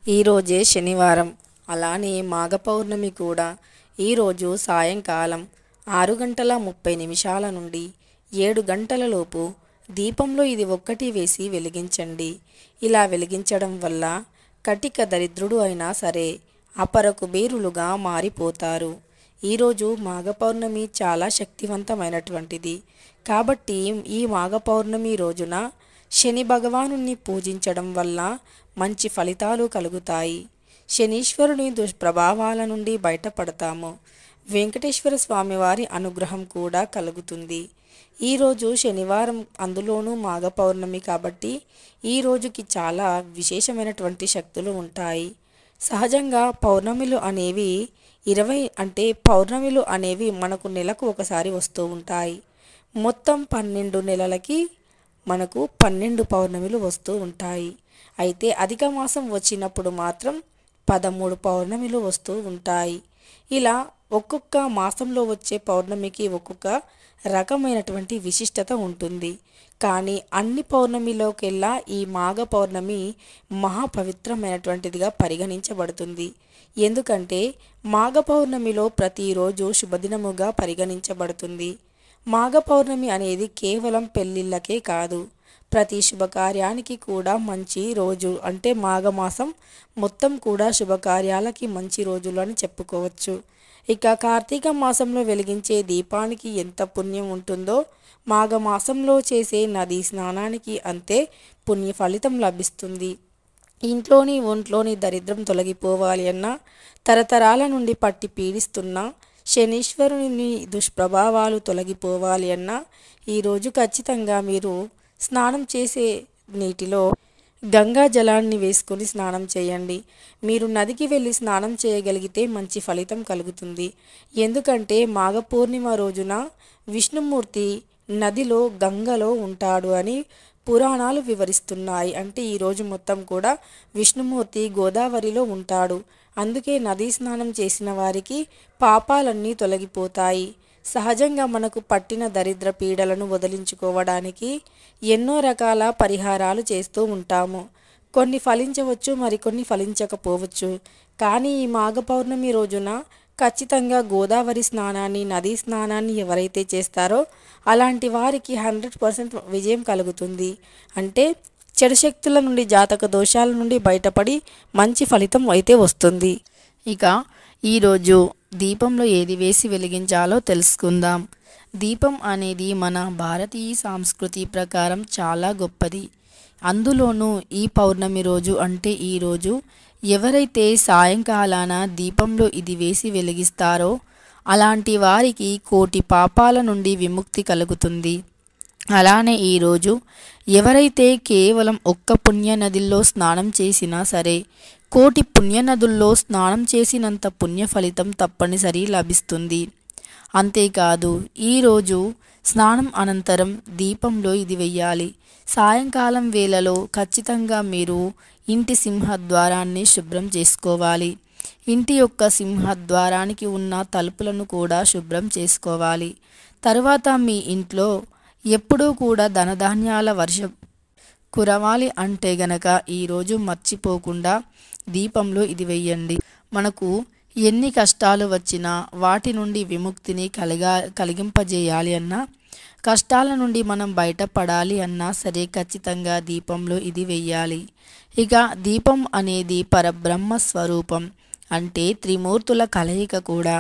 ఈరోజే శనివారం, అలానే మాఘ పౌర్ణమి కూడా ఈరోజు సాయంకాలం 6 గంటల 30 నిమిషాల నుండి 7 గంటలలోపు దీపంలో ఇది ఒక్కటి వేసి వెలిగించండి. ఇలా వెలిగించడం వల్ల కటిక దరిద్రుడు అయినా సరే అపర కుబేరులుగా మారిపోతారు. ఈరోజు మాఘ పౌర్ణమి చాలా శక్తివంతమైనటువంటిది. కాబట్టి ఈ మాఘ పౌర్ణమి రోజున శని భగవానుని పూజించడం వల్ల మంచి ఫలితాలు కలుగుతాయి. శనీశ్వరుని దుష్ప్రభావాల నుండి బయటపడతాము. వెంకటేశ్వర స్వామివారి అనుగ్రహం కూడా కలుగుతుంది. ఈరోజు శనివారం, అందులోనూ మాఘ పౌర్ణమి కాబట్టి ఈ రోజుకి చాలా విశేషమైనటువంటి శక్తులు ఉంటాయి. సహజంగా పౌర్ణమిలు అనేవి 20 పౌర్ణమిలు అనేవి మనకు నెలకు ఒకసారి వస్తూ ఉంటాయి. మొత్తం 12 నెలలకి మనకు 12 పౌర్ణమిలు వస్తూ ఉంటాయి. అయితే అధిక మాసం వచ్చినప్పుడు మాత్రం 13 పౌర్ణమిలు వస్తూ ఉంటాయి. ఇలా ఒక్కొక్క మాసంలో వచ్చే పౌర్ణమికి ఒక్కొక్క రకమైనటువంటి విశిష్టత ఉంటుంది. కానీ అన్ని పౌర్ణమిలోకెల్లా ఈ మాఘ పౌర్ణమి మహాపవిత్రమైనటువంటిదిగా పరిగణించబడుతుంది. ఎందుకంటే మాఘ పౌర్ణమిలో ప్రతిరోజు శుభదినముగా పరిగణించబడుతుంది. మాఘ పౌర్ణమి అనేది కేవలం పెళ్ళిళ్ళకే కాదు, ప్రతి శుభకార్యానికి కూడా మంచి రోజు. అంటే మాఘమాసం మొత్తం కూడా శుభకార్యాలకి మంచి రోజులు అని చెప్పుకోవచ్చు. ఇక కార్తీక మాసంలో వెలిగించే దీపానికి ఎంత పుణ్యం ఉంటుందో మాఘమాసంలో చేసే నదీ స్నానానికి అంతే పుణ్య ఫలితం లభిస్తుంది. ఇంట్లోని ఒంట్లోని దరిద్రం తొలగిపోవాలి అన్నా, తరతరాల నుండి పట్టి పీడిస్తున్న శనీశ్వరుని దుష్ప్రభావాలు తొలగిపోవాలి అన్నా ఈరోజు ఖచ్చితంగా మీరు స్నానం చేసే నీటిలో గంగా జలాన్ని వేసుకొని స్నానం చేయండి. మీరు నదికి వెళ్ళి స్నానం చేయగలిగితే మంచి ఫలితం కలుగుతుంది. ఎందుకంటే మాఘ పూర్ణిమ రోజున విష్ణుమూర్తి నదిలో గంగలో ఉంటాడు అని పురాణాలు వివరిస్తున్నాయి. అంటే ఈరోజు మొత్తం కూడా విష్ణుమూర్తి గోదావరిలో ఉంటాడు. అందుకే నదీ స్నానం చేసిన వారికి పాపాలన్నీ తొలగిపోతాయి. సహజంగా మనకు పట్టిన దరిద్ర పీడలను వదిలించుకోవడానికి ఎన్నో రకాల పరిహారాలు చేస్తూ ఉంటాము. కొన్ని ఫలించవచ్చు, మరికొన్ని ఫలించకపోవచ్చు. కానీ ఈ మాఘ పౌర్ణమి రోజున ఖచ్చితంగా గోదావరి స్నానాన్ని, నదీ స్నానాన్ని ఎవరైతే చేస్తారో అలాంటి వారికి 100% విజయం కలుగుతుంది. అంటే చెడు శక్తుల నుండి, జాతక దోషాల నుండి బయటపడి మంచి ఫలితం అయితే వస్తుంది. ఇక ఈరోజు దీపంలో ఏది వేసి వెలిగించాలో తెలుసుకుందాం. దీపం అనేది మన భారతీయ సంస్కృతి ప్రకారం చాలా గొప్పది. అందులోనూ ఈ పౌర్ణమి రోజు అంటే ఈరోజు ఎవరైతే సాయంకాలాన దీపంలో ఇది వేసి వెలిగిస్తారో అలాంటి వారికి కోటి పాపాల నుండి విముక్తి కలుగుతుంది. అలానే ఈరోజు ఎవరైతే కేవలం ఒక్క పుణ్య నదిలో స్నానం చేసినా సరే కోటి పుణ్యనదుల్లో స్నానం చేసినంత పుణ్య ఫలితం తప్పనిసరి లభిస్తుంది. అంతేకాదు ఈరోజు స్నానం అనంతరం దీపంలో ఇది వెయ్యాలి. సాయంకాలం వేళలో ఖచ్చితంగా మీరు ఇంటి సింహద్వారాన్ని శుభ్రం చేసుకోవాలి. ఇంటి యొక్క సింహద్వారానికి ఉన్న తలుపులను కూడా శుభ్రం చేసుకోవాలి. తరువాత మీ ఇంట్లో ఎప్పుడూ కూడా ధనధాన్యాల వర్షం కురవాలి అంటే గనక ఈరోజు మర్చిపోకుండా దీపంలో ఇది వెయ్యండి. మనకు ఎన్ని కష్టాలు వచ్చినా వాటి నుండి విముక్తిని కలిగింపజేయాలి అన్నా, కష్టాల నుండి మనం బయటపడాలి అన్నా సరే ఖచ్చితంగా దీపంలో ఇది వెయ్యాలి. ఇక దీపం అనేది పరబ్రహ్మ స్వరూపం, అంటే త్రిమూర్తుల కలయిక కూడా.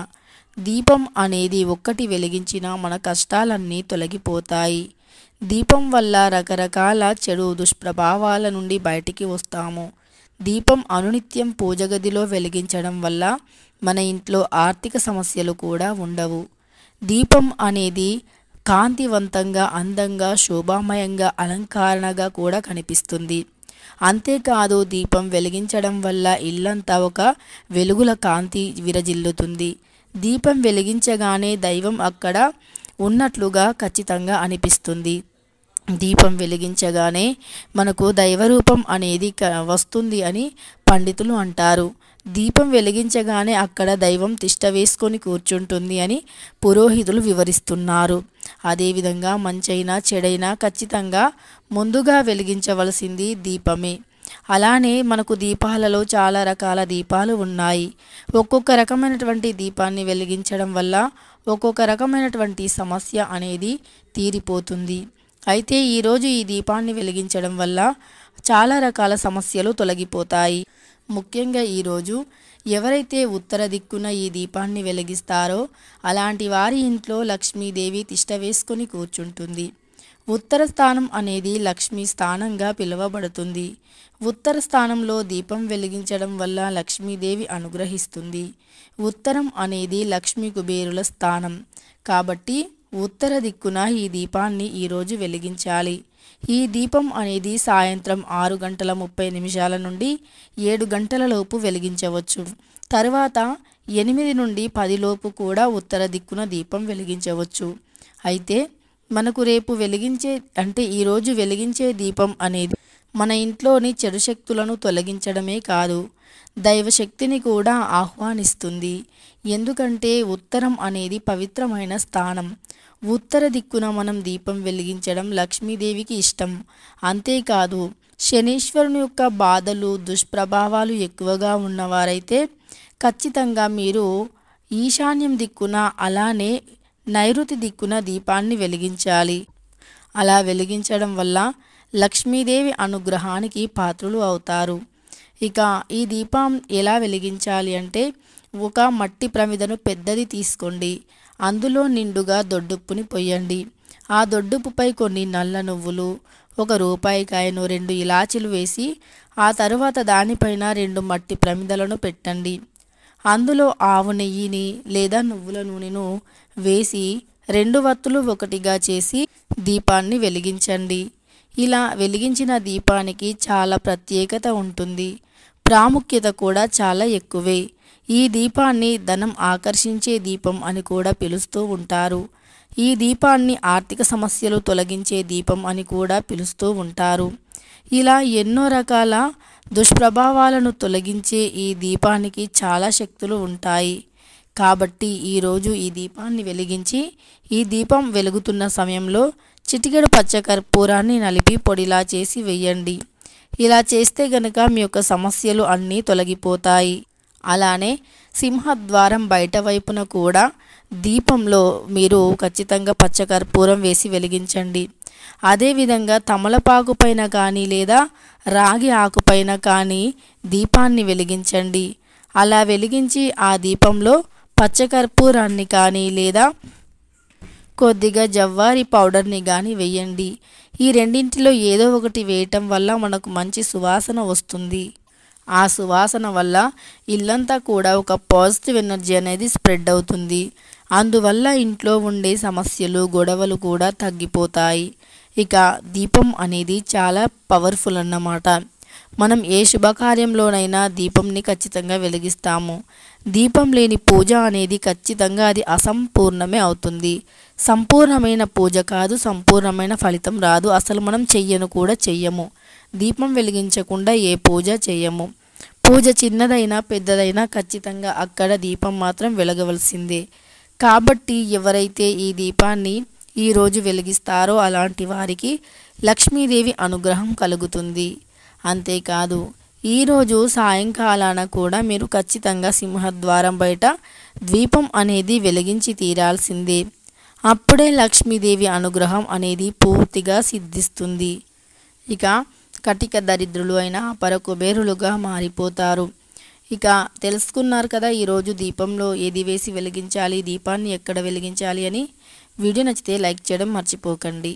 దీపం అనేది ఒక్కటి వెలిగించినా మన కష్టాలన్నీ తొలగిపోతాయి. దీపం వల్ల రకరకాల చెడు దుష్ప్రభావాల నుండి బయటికి వస్తాము. దీపం అనునిత్యం పూజ గదిలో వెలిగించడం వల్ల మన ఇంట్లో ఆర్థిక సమస్యలు కూడా ఉండవు. దీపం అనేది కాంతివంతంగా, అందంగా, శోభామయంగా, అలంకరణగా కూడా కనిపిస్తుంది. అంతేకాదు దీపం వెలిగించడం వల్ల ఇల్లంతా ఒక వెలుగుల కాంతి విరజిల్లుతుంది. దీపం వెలిగించగానే దైవం అక్కడ ఉన్నట్లుగా ఖచ్చితంగా అనిపిస్తుంది. దీపం వెలిగించగానే మనకు దైవరూపం అనేది వస్తుంది అని పండితులు అంటారు. దీపం వెలిగించగానే అక్కడ దైవం తిష్ట వేసుకొని కూర్చుంటుంది అని పురోహితులు వివరిస్తున్నారు. అదేవిధంగా మంచైనా చెడైనా ఖచ్చితంగా ముందుగా వెలిగించవలసింది దీపమే. అలానే మనకు దీపాలలో చాలా రకాల దీపాలు ఉన్నాయి. ఒక్కొక్క రకమైనటువంటి దీపాన్ని వెలిగించడం వల్ల ఒక్కొక్క రకమైనటువంటి సమస్య అనేది తీరిపోతుంది. అయితే ఈరోజు ఈ దీపాన్ని వెలిగించడం వల్ల చాలా రకాల సమస్యలు తొలగిపోతాయి. ముఖ్యంగా ఈరోజు ఎవరైతే ఉత్తర దిక్కున ఈ దీపాన్ని వెలిగిస్తారో అలాంటి వారి ఇంట్లో లక్ష్మీదేవి తిష్ట వేసుకొని కూర్చుంటుంది. ఉత్తర స్థానం అనేది లక్ష్మీ స్థానంగా పిలువబడుతుంది. ఉత్తర స్థానంలో దీపం వెలిగించడం వల్ల లక్ష్మీదేవి అనుగ్రహిస్తుంది. ఉత్తరం అనేది లక్ష్మీ కుబేరుల స్థానం కాబట్టి ఉత్తర దిక్కున ఈ దీపాన్ని ఈరోజు వెలిగించాలి. ఈ దీపం అనేది సాయంత్రం 6:30 నుండి 7 గంటల లోపు వెలిగించవచ్చు. తర్వాత 8 నుండి 10 లోపు కూడా ఉత్తర దిక్కున దీపం వెలిగించవచ్చు. అయితే మనకు రేపు ఈరోజు వెలిగించే దీపం అనేది మన ఇంట్లోని చెడు శక్తులను తొలగించడమే కాదు, దైవశక్తిని కూడా ఆహ్వానిస్తుంది. ఎందుకంటే ఉత్తరం అనేది పవిత్రమైన స్థానం. ఉత్తర దిక్కున మనం దీపం వెలిగించడం లక్ష్మీదేవికి ఇష్టం. అంతేకాదు శనీశ్వరుని యొక్క బాధలు దుష్ప్రభావాలు ఎక్కువగా ఉన్నవారైతే ఖచ్చితంగా మీరు ఈశాన్యం దిక్కున అలానే నైరుతి దిక్కున దీపాన్ని వెలిగించాలి. అలా వెలిగించడం వల్ల లక్ష్మీదేవి అనుగ్రహానికి పాత్రులు అవుతారు. ఇక ఈ దీపం ఎలా వెలిగించాలి అంటే ఒక మట్టి ప్రమిదను పెద్దది తీసుకోండి. అందులో నిండుగా దొడ్డుప్పుని పొయ్యండి. ఆ దొడ్డుప్పుపై కొన్ని నల్ల నువ్వులు, 1 రూపాయి కాయను, 2 ఇలాచీలు వేసి ఆ తరువాత దానిపైన 2 మట్టి ప్రమిదలను పెట్టండి. అందులో ఆవు నెయ్యిని లేదా నువ్వుల నూనెను వేసి 2 వత్తులు ఒకటిగా చేసి దీపాన్ని వెలిగించండి. ఇలా వెలిగించిన దీపానికి చాలా ప్రత్యేకత ఉంటుంది. ప్రాముఖ్యత కూడా చాలా ఎక్కువే. ఈ దీపాన్ని ధనం ఆకర్షించే దీపం అని కూడా పిలుస్తూ ఉంటారు. ఈ దీపాన్ని ఆర్థిక సమస్యలు తొలగించే దీపం అని కూడా పిలుస్తూ ఉంటారు. ఇలా ఎన్నో రకాల దుష్ప్రభావాలను తొలగించే ఈ దీపానికి చాలా శక్తులు ఉంటాయి. కాబట్టి ఈరోజు ఈ దీపాన్ని వెలిగించి ఈ దీపం వెలుగుతున్న సమయంలో చిటికెడు పచ్చకర్పూరాన్ని నలిపి పొడిలా చేసి వెయ్యండి. ఇలా చేస్తే గనక మీ యొక్క సమస్యలు అన్నీ తొలగిపోతాయి. అలానే సింహద్వారం బయట వైపున కూడా దీపంలో మీరు ఖచ్చితంగా పచ్చకర్పూరం వేసి వెలిగించండి. అదేవిధంగా తమలపాకు పైన కానీ లేదా రాగి ఆకుపైన కానీ దీపాన్ని వెలిగించండి. అలా వెలిగించి ఆ దీపంలో పచ్చకర్పూరాన్ని కానీ లేదా కొద్దిగా జవ్వారి పౌడర్ని కానీ వేయండి. ఈ రెండింటిలో ఏదో ఒకటి వేయటం వల్ల మనకు మంచి సువాసన వస్తుంది. ఆ సువాసన వల్ల ఇల్లంతా కూడా ఒక పాజిటివ్ ఎనర్జీ అనేది స్ప్రెడ్ అవుతుంది. అందువల్ల ఇంట్లో ఉండే సమస్యలు గొడవలు కూడా తగ్గిపోతాయి. ఇక దీపం అనేది చాలా పవర్ఫుల్ అన్నమాట. మనం ఏ శుభకార్యంలోనైనా దీపంని ఖచ్చితంగా వెలిగిస్తాము. దీపం లేని పూజ అనేది ఖచ్చితంగా అది అసంపూర్ణమే అవుతుంది. సంపూర్ణమైన పూజ కాదు, సంపూర్ణమైన ఫలితం రాదు. అసలు మనం చెయ్యము. దీపం వెలిగించకుండా ఏ పూజ చెయ్యము. పూజ చిన్నదైనా పెద్దదైనా ఖచ్చితంగా అక్కడ దీపం మాత్రం వెలగవలసిందే. కాబట్టి ఎవరైతే ఈ దీపాన్ని ఈరోజు వెలిగిస్తారో అలాంటి వారికి లక్ష్మీదేవి అనుగ్రహం కలుగుతుంది. అంతేకాదు ఈరోజు సాయంకాలాన కూడా మీరు ఖచ్చితంగా సింహద్వారం బయట దీపం అనేది వెలిగించి తీరాల్సిందే. అప్పుడే లక్ష్మీదేవి అనుగ్రహం అనేది పూర్తిగా సిద్ధిస్తుంది. ఇక కటిక దరిద్రులు అయిన అపర కుబేరులుగా మారిపోతారు. ఇక తెలుసుకున్నారు కదా ఈరోజు దీపంలో ఏది వేసి వెలిగించాలి, దీపాన్ని ఎక్కడ వెలిగించాలి అని. వీడియో నచ్చితే లైక్ చేయడం మర్చిపోకండి.